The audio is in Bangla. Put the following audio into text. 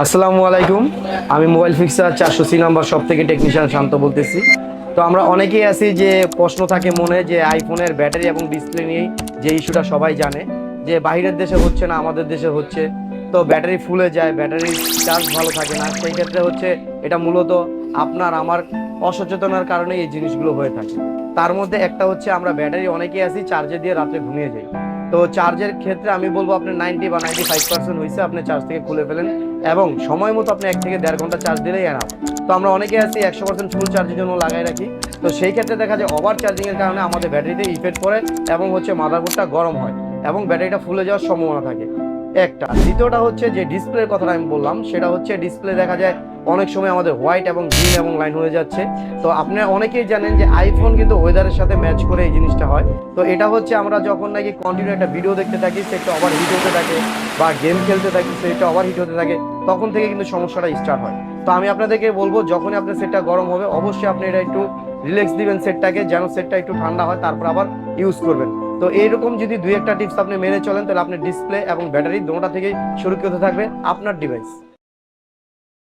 আসসালামু আলাইকুম। আমি মোবাইল ফিক্সার 400 নাম্বার শপ থেকে টেকনিশিয়ান শান্ত বলতেছি। তো আমরা অনেকেই আছি যে প্রশ্ন থাকে মনে যে আইফোনের ব্যাটারি এবং ডিসপ্লে নিয়েই যে ইস্যুটা সবাই জানে যে বাইরের দেশে হচ্ছে না, আমাদের দেশে হচ্ছে। তো ব্যাটারি ফুলে যায়, ব্যাটারি চার্জ ভালো থাকে না। সেই ক্ষেত্রে হচ্ছে এটা মূলত আপনার আমার অসচেতনার কারণে এই জিনিসগুলো হয়ে থাকে। তার মধ্যে একটা হচ্ছে আমরা ব্যাটারি অনেকেই আছি চার্জে দিয়ে রাত্রে ঘুমিয়ে যাই। তো চার্জের ক্ষেত্রে আমি বলবো আপনার 90 বা 95% হয়েছে, আপনি চার্জ থেকে খুলে ফেলেন এবং সময় মতো আপনি 1 থেকে 1.5 ঘন্টা চার্জ দিলেই এনাফ। তো আমরা অনেকে আছি 100% ফুল চার্জের জন্য লাগাই রাখি। তো সেই ক্ষেত্রে দেখা যায় ওভার চার্জিং এর কারণে আমাদের ব্যাটারিতে ইফেক্ট পড়ে এবং হচ্ছে মাদারবোর্ডটা গরম হয় এবং ব্যাটারিটা ফুলে যাওয়ার সম্ভাবনা থাকে। একটা দ্বিতীয়টা হচ্ছে যে ডিসপ্লের কথাটা আমি বললাম, সেটা হচ্ছে ডিসপ্লে দেখা যায় অনেক সময় আমাদের হোয়াইট এবং গ্রিন এবং লাইন হয়ে যাচ্ছে। তো আপনারা অনেকেই জানেন যে আইফোন কিন্তু ওয়েদারের সাথে ম্যাচ করে এই জিনিসটা হয়। তো এটা হচ্ছে আমরা যখন নাকি কন্টিনিউ একটা ভিডিও দেখতে থাকি, সেটা ওভার হিট হতে থাকে, বা গেম খেলতে থাকি সেটা ওভার হিট হতে থাকে, তখন থেকে কিন্তু সমস্যাটা স্টার্ট হয়। তো আমি আপনাদেরকে বলবো যখনই আপনার সেটটা গরম হবে অবশ্যই আপনি এটা একটু রিল্যাক্স দিবেন সেটটাকে, যেন সেটটা একটু ঠান্ডা হয়, তারপর আবার ইউজ করবেন। তো এইরকম যদি দুই একটা টিপস আপনি মেনে চলেন তাহলে আপনার ডিসপ্লে এবং ব্যাটারি দুটোটা থেকেই সুরক্ষিত থাকবে আপনার ডিভাইস।